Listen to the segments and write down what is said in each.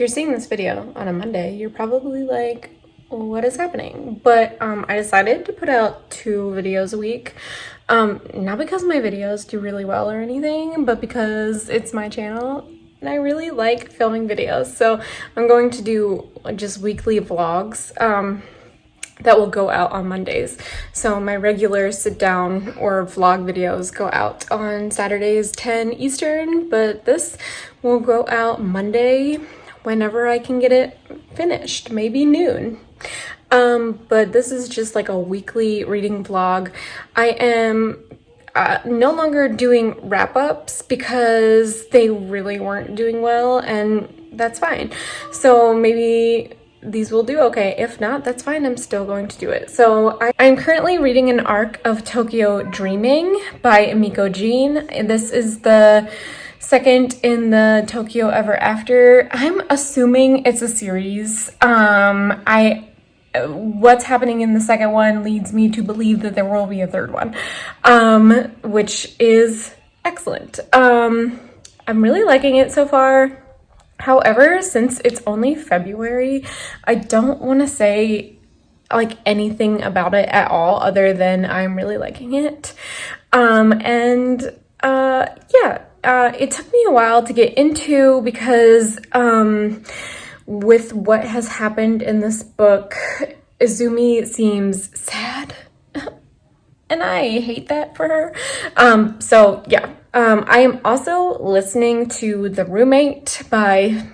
you're seeing this video on a Monday, you're probably like, what is happening? But I decided to put out 2 videos a week. Not because my videos do really well or anything, but because it's my channel and I really like filming videos. So I'm going to do just weekly vlogs that will go out on Mondays. So my regular sit down or vlog videos go out on Saturdays 10 Eastern, but this will go out Monday whenever I can get it finished, maybe noon. But this is just like a weekly reading vlog. I am no longer doing wrap-ups because they really weren't doing well, and that's fine. So maybe these will do okay. If not, that's fine. I'm still going to do it. So I'm currently reading an arc of Tokyo Dreaming by Emiko Jean. This is the second in the Tokyo Ever After. I'm assuming it's a series. What's happening in the second one leads me to believe that there will be a third one, which is excellent. I'm really liking it so far. However, since it's only February, I don't want to say like anything about it at all other than I'm really liking it. It took me a while to get into because with what has happened in this book, Izumi seems sad. And I hate that for her. I am also listening to The Roommate by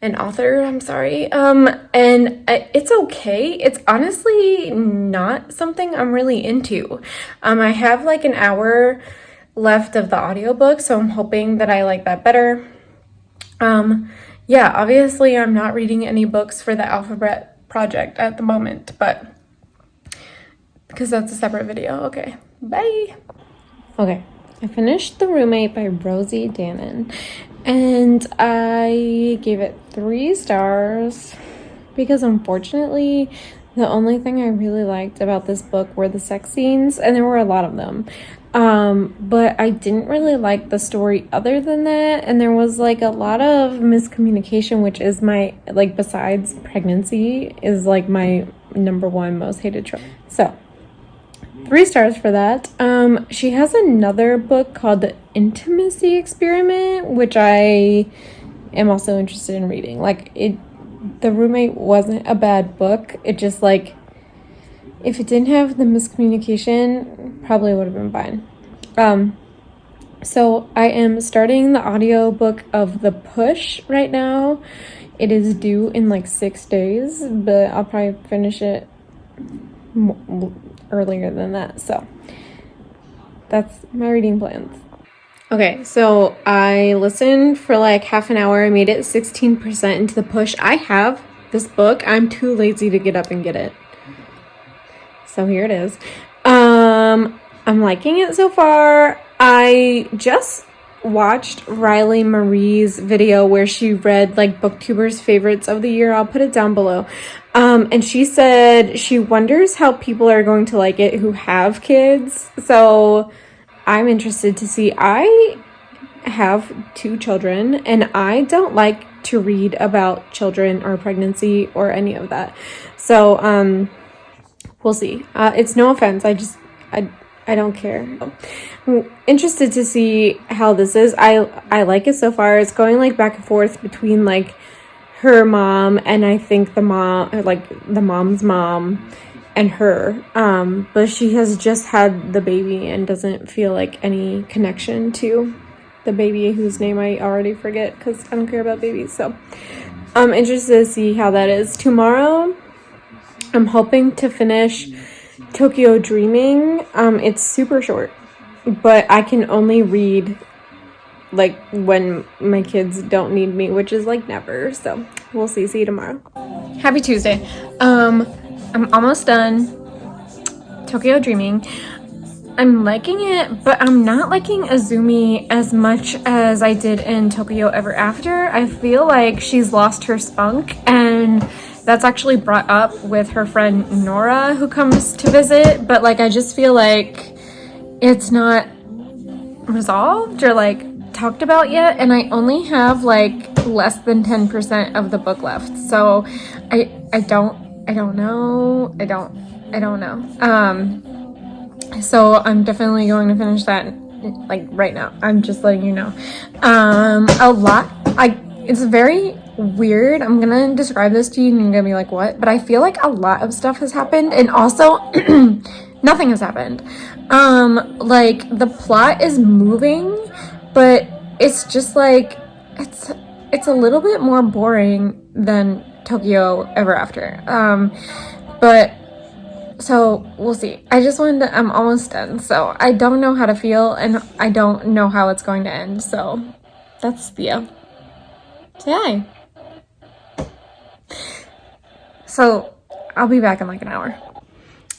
an author, I'm sorry. And it's okay. It's honestly not something I'm really into. I have like an hour left of the audiobook, so I'm hoping that I like that better. Obviously I'm not reading any books for the Alphabet Project at the moment, but because that's a separate video. Okay, bye. Okay, I finished The Roommate by Rosie Dannon, and I gave it 3 stars because unfortunately the only thing I really liked about this book were the sex scenes, and there were a lot of them. But I didn't really like the story other than that, and there was like a lot of miscommunication, which is my, like, besides pregnancy, is like my #1 most hated trope. So 3 stars for that. She has another book called The Intimacy Experiment, which I am also interested in reading. The Roommate wasn't a bad book. It just, like, if it didn't have the miscommunication, probably would have been fine. So I am starting the audiobook of The Push right now. It is due in like 6 days, but I'll probably finish it earlier than that. So that's my reading plans. Okay, so I listened for like half an hour. I made it 16% into The Push. I have this book. I'm too lazy to get up and get it. So here it is. I'm liking it so far. I just watched Riley Marie's video where she read like Booktubers' favorites of the year. I'll put it down below. And she said she wonders how people are going to like it who have kids. So I'm interested to see. I have 2 children and I don't like to read about children or pregnancy or any of that. So, we'll see. It's no offense. I don't care. I'm interested to see how this is. I like it so far. It's going like back and forth between like her mom and I think the mom's mom and her. But she has just had the baby and doesn't feel like any connection to the baby whose name I already forget because I don't care about babies. So I'm interested to see how that is. Tomorrow I'm hoping to finish Tokyo Dreaming. It's super short, but I can only read like when my kids don't need me, which is like never. So we'll see. See you tomorrow. Happy Tuesday. I'm almost done Tokyo Dreaming. I'm liking it, but I'm not liking Izumi as much as I did in Tokyo Ever After. I feel like she's lost her spunk, and that's actually brought up with her friend Nora who comes to visit, but like I just feel like it's not resolved or like talked about yet, and I only have like less than 10% of the book left. So I don't know. So I'm definitely going to finish that like right now. I'm just letting you know. It's very weird. I'm gonna describe this to you and you're gonna be like, what? But I feel like a lot of stuff has happened, and also nothing has happened. Like the plot is moving, but it's just like it's a little bit more boring than Tokyo Ever After. But so we'll see. I'm almost done, so I don't know how to feel, and I don't know how it's going to end. So that's Thea. Say hi. So I'll be back in like an hour.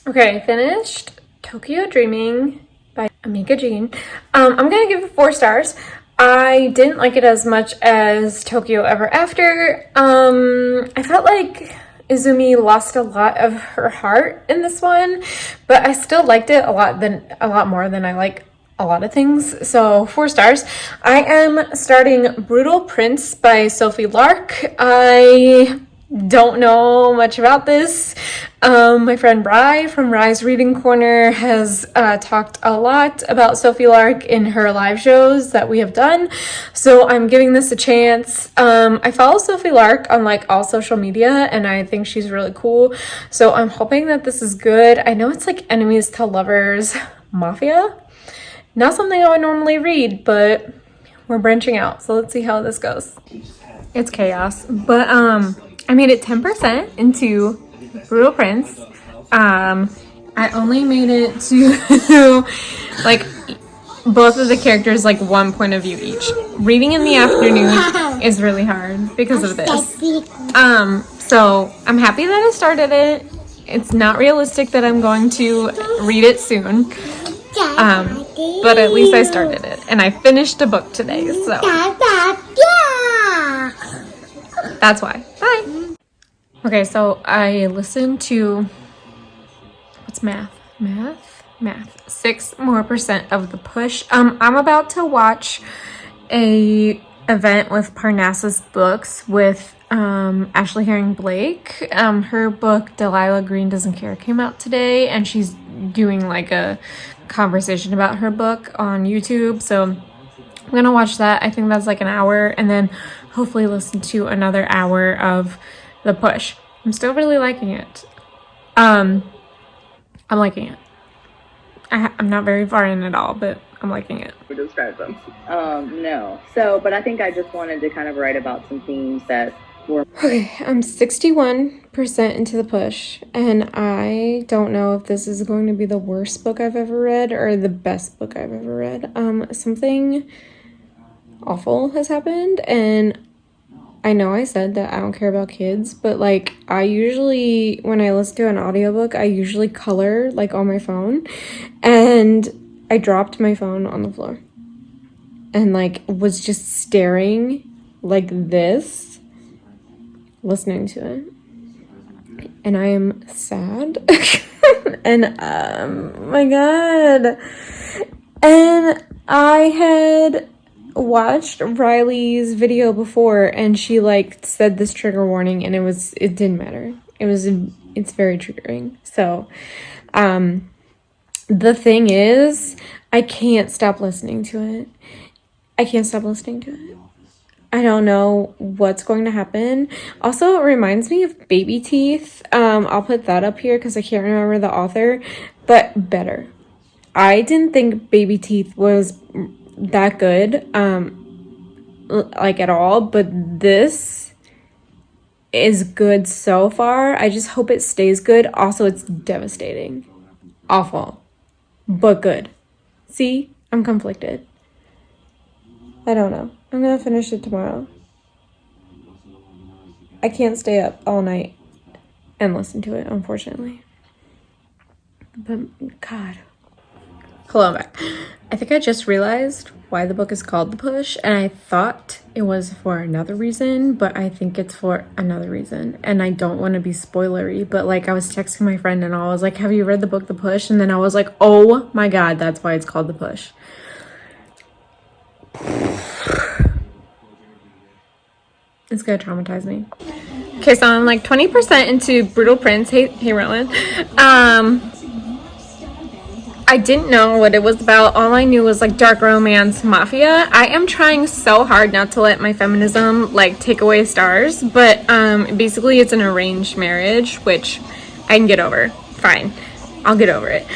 Okay, I finished Tokyo Dreaming by Emiko Jean. I'm gonna give it 4 stars. I didn't like it as much as Tokyo Ever After. I felt like Izumi lost a lot of her heart in this one, but I still liked it a lot more than I like a lot of things. So 4 stars. I am starting Brutal Prince by Sophie Lark. I don't know much about this. My friend Rye from Rye's Reading Corner has talked a lot about Sophie Lark in her live shows that we have done, so I'm giving this a chance. I follow Sophie Lark on like all social media, and I think she's really cool, so I'm hoping that this is good. I know it's like enemies to lovers mafia, not something I would normally read, but we're branching out, so let's see how this goes. It's chaos, but I made it 10% into Brutal Prince. I only made it to like both of the characters like 1 point of view each. Reading in the afternoon is really hard because of this. So I'm happy that I started it. It's not realistic that I'm going to read it soon. But at least I started it, and I finished a book today, so that's why. Bye. Okay, so I listened to, what's math? 6% more of the push. I'm about to watch a event with Parnassus Books with Ashley Herring Blake. Her book Delilah Green Doesn't Care came out today, and she's doing like a conversation about her book on YouTube, so I'm gonna watch that. I think that's like an hour, and then hopefully listen to another hour of the push. I'm still really liking it. I'm liking it. I'm not very far in at all, but I'm liking it. We describe them. No. So, but I think I just wanted to kind of write about some themes that were... Okay, I'm 61% into the push, and I don't know if this is going to be the worst book I've ever read or the best book I've ever read. Something awful has happened, and I know I said that I don't care about kids, but like I usually, when I listen to an audiobook, I usually color like on my phone, and I dropped my phone on the floor and like was just staring like this, listening to it, and I am sad. And my god, and I had watched Riley's video before, and she like said this trigger warning, and it didn't matter. It's very triggering. So the thing is, I can't stop listening to it. I don't know what's going to happen. Also, it reminds me of Baby Teeth. I'll put that up here because I can't remember the author, but better. I didn't think Baby Teeth was that good like at all, but this is good so far. I just hope it stays good. Also, it's devastating, awful, but good. See, I'm conflicted. I don't know. I'm gonna finish it tomorrow. I can't stay up all night and listen to it, unfortunately. But god. Hello, I'm back. I think I just realized why the book is called The Push, and I thought it was for another reason, but I think it's for another reason, and I don't want to be spoilery, but like I was texting my friend and I was like, have you read the book The Push? And then I was like, oh my god, that's why it's called The Push. It's gonna traumatize me. Okay, so I'm like 20% into Brutal Prince. Hey, Rowan. I didn't know what it was about. All I knew was like dark romance, mafia. I am trying so hard not to let my feminism like take away stars, but basically it's an arranged marriage, which I can get over. Fine, I'll get over it.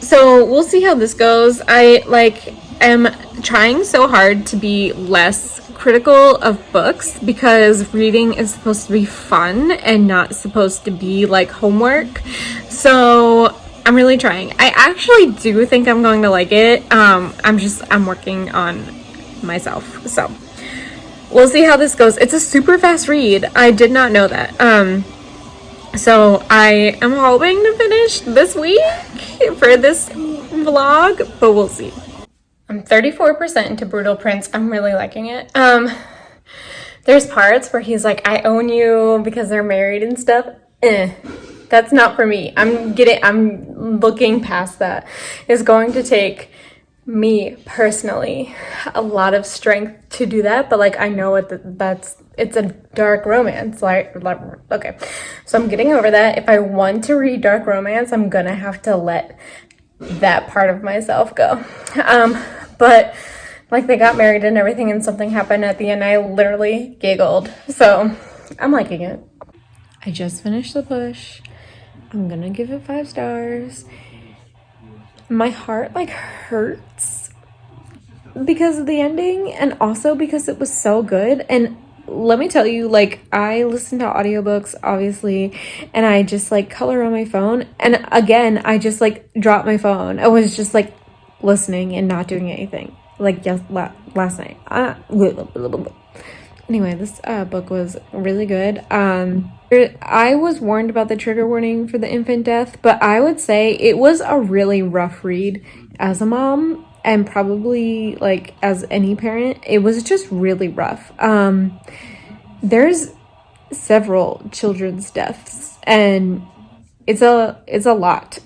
So we'll see how this goes. I like am trying so hard to be less critical of books because reading is supposed to be fun and not supposed to be like homework. So I'm really trying. I actually do think I'm going to like it. I'm working on myself. So we'll see how this goes. It's a super fast read. I did not know that. So I am hoping to finish this week for this vlog, but we'll see. I'm 34% into Brutal Prince. I'm really liking it. There's parts where he's like, I own you because they're married and stuff. That's not for me. I'm looking past that. It's going to take me personally a lot of strength to do that, but like I know it's a dark romance. Like okay, so I'm getting over that. If I want to read dark romance, I'm gonna have to let that part of myself go. But like they got married and everything, and something happened at the end. I literally giggled. So I'm liking it. I just finished The Push. I'm gonna give it 5 stars. My heart like hurts because of the ending and also because it was so good. And let me tell you, like I listen to audiobooks obviously, and I just like color on my phone, and again I just like dropped my phone. I was just like listening and not doing anything like last night. Anyway, this book was really good. I was warned about the trigger warning for the infant death, but I would say it was a really rough read as a mom, and probably like as any parent. It was just really rough. There's several children's deaths, and it's a lot.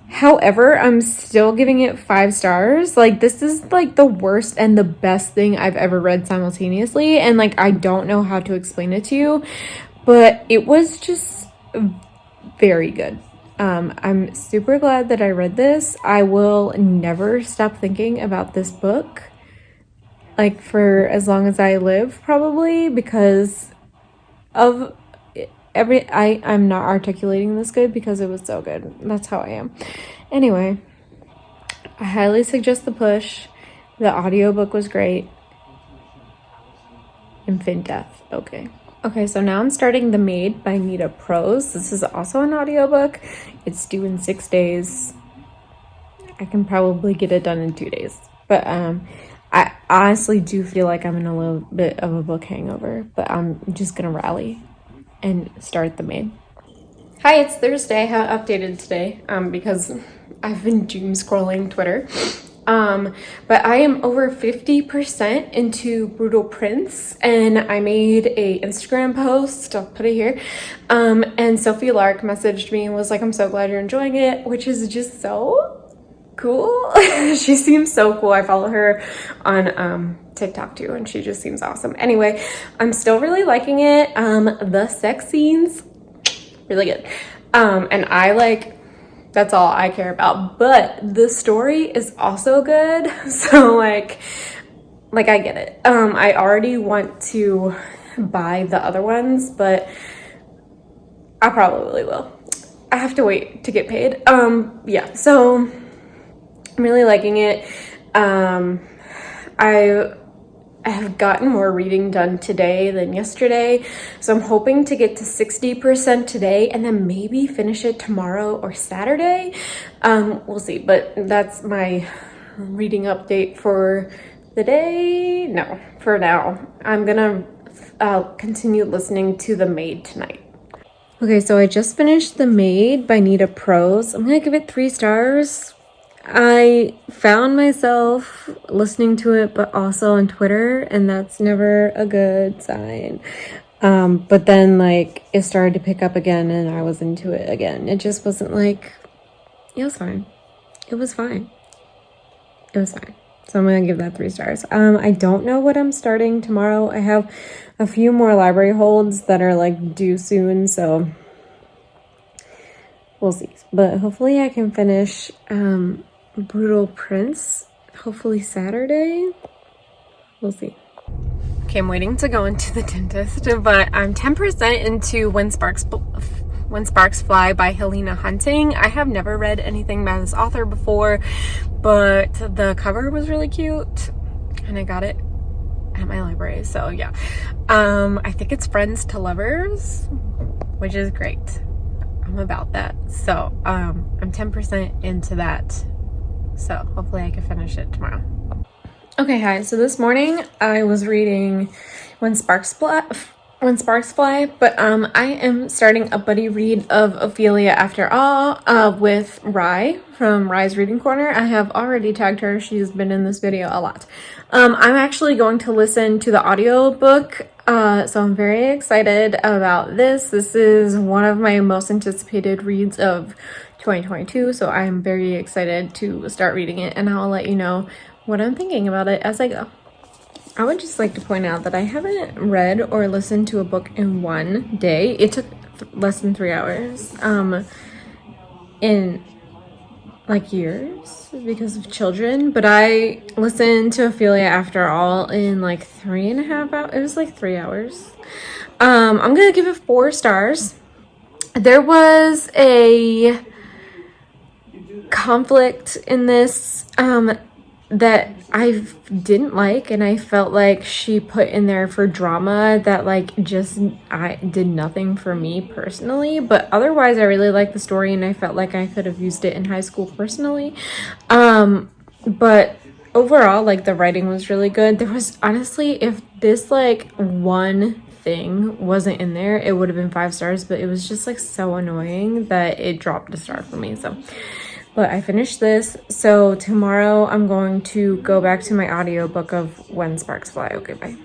However, I'm still giving it 5 stars. Like, this is like the worst and the best thing I've ever read simultaneously. And like, I don't know how to explain it to you, but it was just very good. I'm super glad that I read this. I will never stop thinking about this book, like for as long as I live, probably, because of I'm not articulating this good because it was so good. That's how I am. Anyway, I highly suggest The Push. The audiobook was great. Infant death. Okay, so now I'm starting The Maid by Nita Prose. This is also an audiobook. It's due in 6 days. I can probably get it done in 2 days. But I honestly do feel like I'm in a little bit of a book hangover, but I'm just gonna rally and start The Maid. Hi, it's Thursday. I haven't updated today because I've been doom scrolling Twitter. But I am over 50% into Brutal Prince, and I made a Instagram post. I'll put it here. And Sophie Lark messaged me and was like, I'm so glad you're enjoying it, which is just so cool. She seems so cool. I follow her on TikTok too, and she just seems awesome. Anyway, I'm still really liking it. The sex scenes, really good. And I like, that's all I care about, but the story is also good. So like I get it. I already want to buy the other ones, but I probably will. I have to wait to get paid. Yeah, so I'm really liking it. I have gotten more reading done today than yesterday, so I'm hoping to get to 60% today and then maybe finish it tomorrow or Saturday. We'll see, but that's my reading update for the day. No, for now. I'm gonna continue listening to The Maid tonight. Okay, so I just finished The Maid by Nita Prose. I'm gonna give it 3 stars. I found myself listening to it, but also on Twitter, and that's never a good sign. But then like it started to pick up again, and I was into it again. It just wasn't like, it was fine. It was fine. It was fine. So I'm gonna give that 3 stars. I don't know what I'm starting tomorrow. I have a few more library holds that are like due soon, so we'll see. But hopefully I can finish Brutal Prince, hopefully Saturday. We'll see. Okay, I'm waiting to go into the dentist, but I'm 10% into When Sparks Fly by Helena Hunting. I have never read anything by this author before, but the cover was really cute and I got it at my library, so yeah. I think it's Friends to Lovers, which is great. I'm about that. So I'm 10% into that, so hopefully I can finish it tomorrow. Okay, hi. So this morning I was reading When Sparks Fly, but I am starting a buddy read of Ophelia After All with Rye from Rye's Reading Corner. I have already tagged her. She's been in this video a lot. I'm actually going to listen to the audiobook, so I'm very excited about this. This is one of my most anticipated reads of 2022, so I'm very excited to start reading it, and I'll let you know what I'm thinking about it as I go. I would just like to point out that I haven't read or listened to a book in one day. It took less than 3 hours in like years because of children, but I listened to Ophelia After All in like 3.5 hours. It was like 3 hours. I'm gonna give it 4 stars. There was a conflict in this that I didn't like, and I felt like she put in there for drama that like just I did nothing for me personally, but otherwise I really liked the story and I felt like I could have used it in high school personally. But overall, like, the writing was really good. There was honestly, if this like one thing wasn't in there, it would have been 5 stars, but it was just like so annoying that it dropped a star for me. So but I finished this, so tomorrow I'm going to go back to my audiobook of When Sparks Fly. Okay, bye.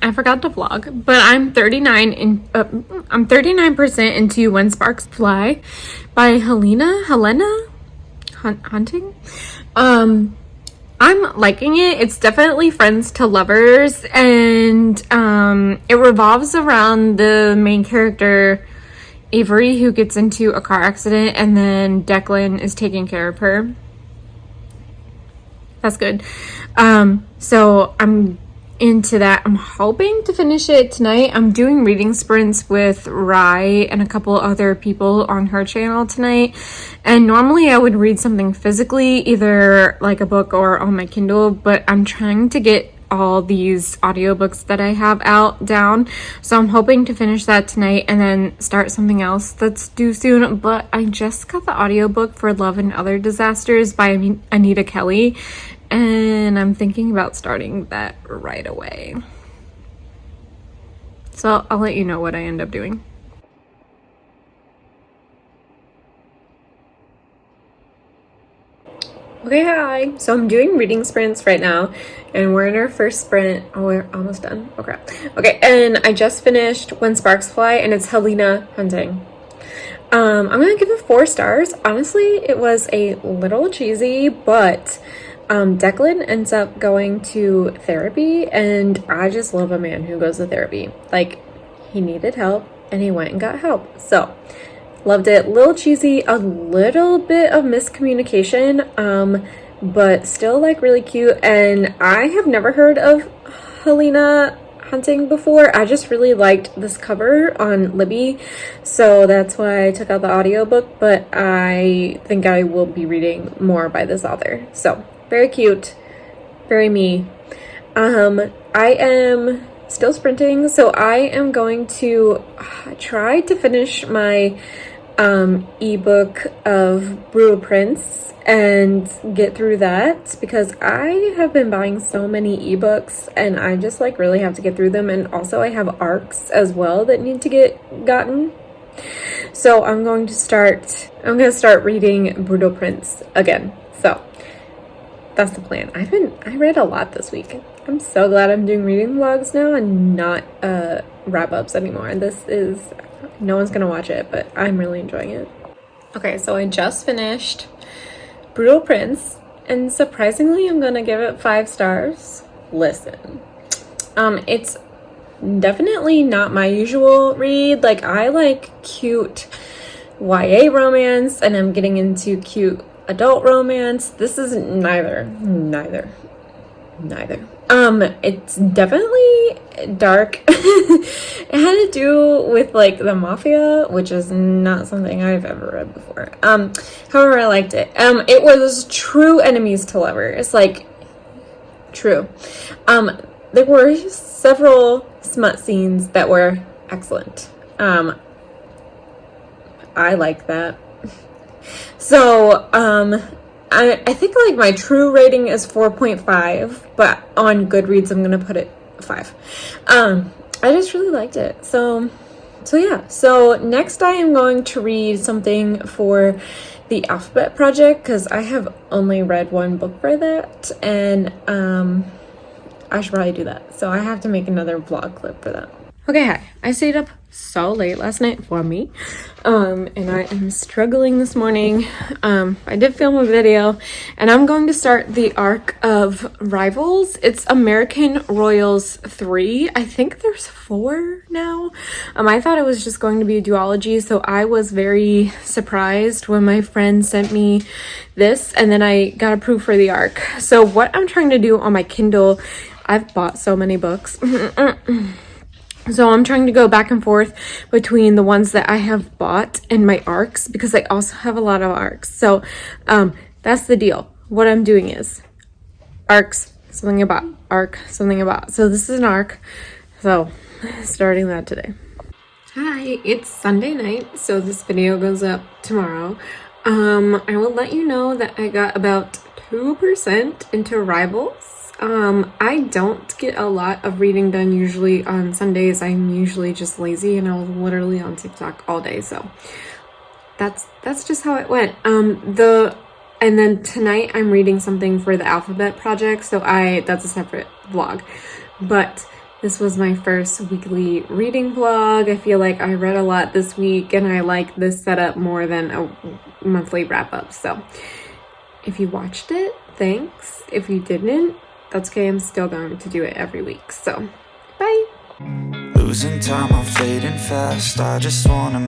I forgot to vlog, but I'm 39% into When Sparks Fly by Helena Hunting. I'm liking it. It's definitely Friends to Lovers, and it revolves around the main character Avery, who gets into a car accident, and then Declan is taking care of her. That's good. So I'm into that. I'm hoping to finish it tonight. I'm doing reading sprints with Rye and a couple other people on her channel tonight. And normally I would read something physically, either like a book or on my Kindle, but I'm trying to get all these audiobooks that I have out down, so I'm hoping to finish that tonight and then start something else that's due soon. But I just got the audiobook for Love and Other Disasters by Anita Kelly, and I'm thinking about starting that right away, so I'll let you know what I end up doing. Okay, hi. So I'm doing reading sprints right now, and we're in our first sprint. Oh, we're almost done. Okay. Okay, and I just finished When Sparks Fly, and it's Helena Hunting. I'm gonna give it 4 stars. Honestly, it was a little cheesy, but Declan ends up going to therapy, and I just love a man who goes to therapy. Like, he needed help, and he went and got help. So loved it. Little cheesy, a little bit of miscommunication, but still like really cute. And I have never heard of Helena Hunting before. I just really liked this cover on Libby, so that's why I took out the audiobook, but I think I will be reading more by this author. So very cute, very me. I am still sprinting, so I am going to try to finish my ebook of Brutal Prince and get through that, because I have been buying so many ebooks and I just like really have to get through them. And also I have arcs as well that need to get gotten, so I'm going to start reading Brutal Prince again. So that's the plan. I read a lot this week. I'm so glad I'm doing reading vlogs now and not wrap-ups anymore. This is, no one's gonna watch it, but I'm really enjoying it. Okay, so I just finished Brutal Prince, and surprisingly, I'm gonna give it 5 stars. Listen, it's definitely not my usual read. Like, I like cute YA romance, and I'm getting into cute adult romance. This is neither. It's definitely dark. It had to do with like the mafia, which is not something I've ever read before. However, I liked it. It was true enemies to lovers, like true. There were several smut scenes that were excellent. I like that. So, I think like my true rating is 4.5, but on Goodreads I'm gonna put it 5. I just really liked it. So yeah. So next I am going to read something for the Alphabet Project, because I have only read one book for that, and I should probably do that. So I have to make another vlog clip for that. Okay, hi. I stayed up so late last night for me, and I am struggling this morning. I did film a video, and I'm going to start the arc of Rivals. It's American Royals 3. I think there's 4 now. I thought it was just going to be a duology, so I was very surprised when my friend sent me this, and then I got approved for the arc. So what I'm trying to do on my Kindle, I've bought so many books. So I'm trying to go back and forth between the ones that I have bought and my arcs, because I also have a lot of arcs. So that's the deal. What I'm doing is arcs, something about, arc, something about. So this is an arc. So starting that today. Hi, it's Sunday night, so this video goes up tomorrow. I will let you know that I got about 2% into Rivals. I don't get a lot of reading done usually on Sundays. I'm usually just lazy, and I was literally on TikTok all day, so that's just how it went. And then tonight I'm reading something for the Alphabet Project, so that's a separate vlog. But this was my first weekly reading vlog. I feel like I read a lot this week, and I like this setup more than a monthly wrap-up. So if you watched it, thanks. If you didn't, that's okay. I'm still going to do it every week. So, bye. Losing time, I'm fading fast. I just wanna